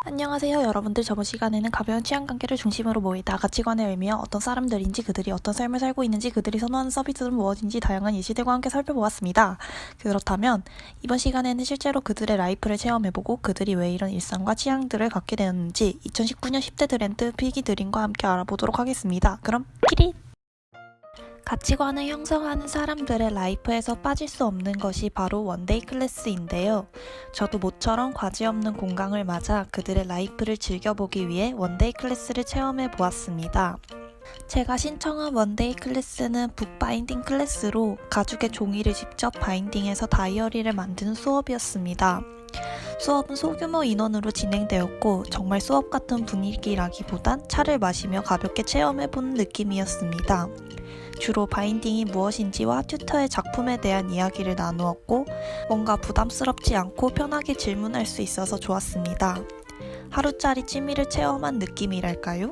안녕하세요 여러분들. 저번 시간에는 가벼운 취향관계를 중심으로 모이다 가치관의 의미와 어떤 사람들인지, 그들이 어떤 삶을 살고 있는지, 그들이 선호하는 서비스는 무엇인지 다양한 예시들과 함께 살펴보았습니다. 그렇다면 이번 시간에는 실제로 그들의 라이프를 체험해보고 그들이 왜 이런 일상과 취향들을 갖게 되었는지 2019년 10대 트렌드 피기드림과 함께 알아보도록 하겠습니다. 그럼 키릿! 가치관을 형성하는 사람들의 라이프에서 빠질 수 없는 것이 바로 원데이 클래스인데요. 저도 모처럼 과제 없는 공강을 맞아 그들의 라이프를 즐겨보기 위해 원데이 클래스를 체험해 보았습니다. 제가 신청한 원데이 클래스는 북바인딩 클래스로 가죽의 종이를 직접 바인딩해서 다이어리를 만드는 수업이었습니다. 수업은 소규모 인원으로 진행되었고 정말 수업 같은 분위기라기보단 차를 마시며 가볍게 체험해보는 느낌이었습니다. 주로 바인딩이 무엇인지와 튜터의 작품에 대한 이야기를 나누었고 뭔가 부담스럽지 않고 편하게 질문할 수 있어서 좋았습니다. 하루짜리 취미를 체험한 느낌이랄까요?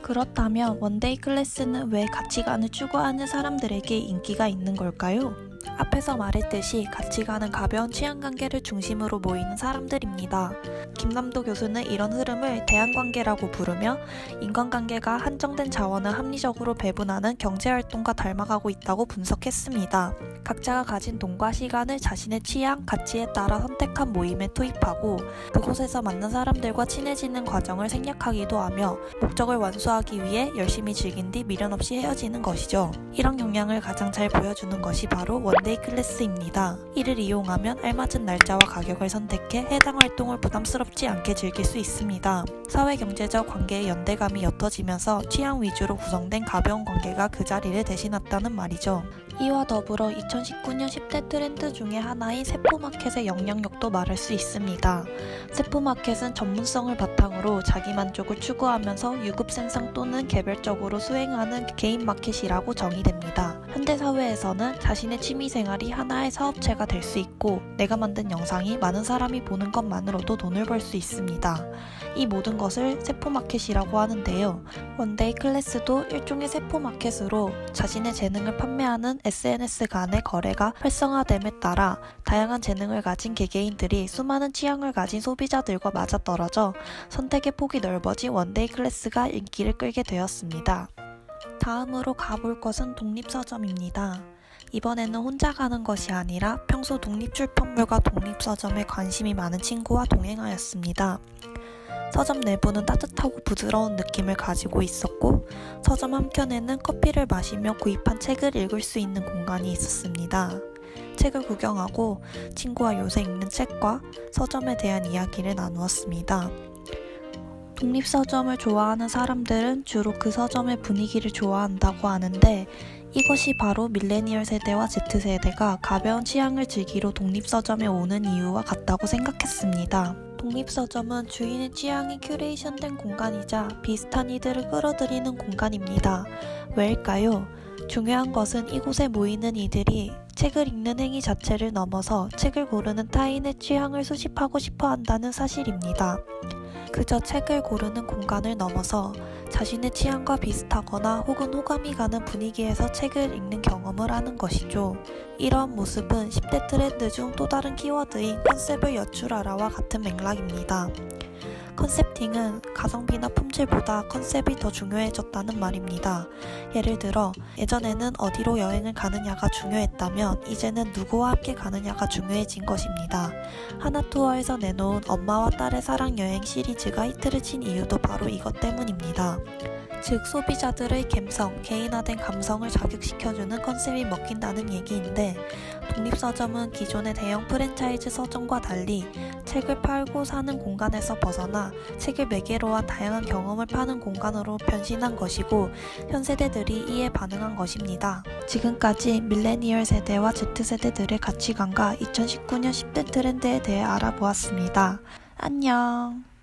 그렇다면 원데이 클래스는 왜 가치관을 추구하는 사람들에게 인기가 있는 걸까요? 앞에서 말했듯이 가치관은 가벼운 취향관계를 중심으로 모이는 사람들입니다. 김남도 교수는 이런 흐름을 대안관계라고 부르며 인간관계가 한정된 자원을 합리적으로 배분하는 경제활동과 닮아가고 있다고 분석했습니다. 각자가 가진 돈과 시간을 자신의 취향, 가치에 따라 선택한 모임에 투입하고 그곳에서 만난 사람들과 친해지는 과정을 생략하기도 하며 목적을 완수하기 위해 열심히 즐긴 뒤 미련 없이 헤어지는 것이죠. 이런 경향을 가장 잘 보여주는 것이 바로 원데이 클래스입니다. 이를 이용하면 알맞은 날짜와 가격을 선택해 해당 활동을 부담스럽지 않게 즐길 수 있습니다. 사회경제적 관계의 연대감이 옅어지면서 취향 위주로 구성된 가벼운 관계가 그 자리를 대신했다는 말이죠. 이와 더불어 2019년 10대 트렌드 중에 하나인 세포마켓의 영향력도 말할 수 있습니다. 세포마켓은 전문성을 바탕으로 자기만족을 추구하면서 유급 생산 또는 개별적으로 수행하는 개인 마켓이라고 정의됩니다. 현대사회에서는 자신의 취미생활이 하나의 사업체가 될 수 있고 내가 만든 영상이 많은 사람이 보는 것만으로도 돈을 벌 수 있습니다. 이 모든 것을 세포마켓이라고 하는데요. 원데이 클래스도 일종의 세포마켓으로 자신의 재능을 판매하는 SNS 간의 거래가 활성화됨에 따라 다양한 재능을 가진 개개인들이 수많은 취향을 가진 소비자들과 맞아떨어져 선택의 폭이 넓어진 원데이 클래스가 인기를 끌게 되었습니다. 다음으로 가볼 것은 독립서점입니다. 이번에는 혼자 가는 것이 아니라 평소 독립출판물과 독립서점에 관심이 많은 친구와 동행하였습니다. 서점 내부는 따뜻하고 부드러운 느낌을 가지고 있었고 서점 한켠에는 커피를 마시며 구입한 책을 읽을 수 있는 공간이 있었습니다. 책을 구경하고 친구와 요새 읽는 책과 서점에 대한 이야기를 나누었습니다. 독립서점을 좋아하는 사람들은 주로 그 서점의 분위기를 좋아한다고 하는데 이것이 바로 밀레니얼 세대와 Z세대가 가벼운 취향을 즐기러 독립서점에 오는 이유와 같다고 생각했습니다. 독립서점은 주인의 취향이 큐레이션된 공간이자 비슷한 이들을 끌어들이는 공간입니다. 왜일까요? 중요한 것은 이곳에 모이는 이들이 책을 읽는 행위 자체를 넘어서 책을 고르는 타인의 취향을 수집하고 싶어 한다는 사실입니다. 그저 책을 고르는 공간을 넘어서 자신의 취향과 비슷하거나 혹은 호감이 가는 분위기에서 책을 읽는 경험을 하는 것이죠. 이러한 모습은 10대 트렌드 중 또 다른 키워드인 컨셉을 여출하라와 같은 맥락입니다. 컨셉팅은 가성비나 품질보다 컨셉이 더 중요해졌다는 말입니다. 예를 들어 예전에는 어디로 여행을 가느냐가 중요했다면 이제는 누구와 함께 가느냐가 중요해진 것입니다. 하나투어에서 내놓은 엄마와 딸의 사랑 여행 시리즈가 히트를 친 이유도 바로 이것 때문입니다. 즉 소비자들의 감성, 개인화된 감성을 자극시켜주는 컨셉이 먹힌다는 얘기인데 독립서점은 기존의 대형 프랜차이즈 서점과 달리 책을 팔고 사는 공간에서 벗어나 책을 매개로 한 다양한 경험을 파는 공간으로 변신한 것이고 현 세대들이 이에 반응한 것입니다. 지금까지 밀레니얼 세대와 Z세대들의 가치관과 2019년 10대 트렌드에 대해 알아보았습니다. 안녕.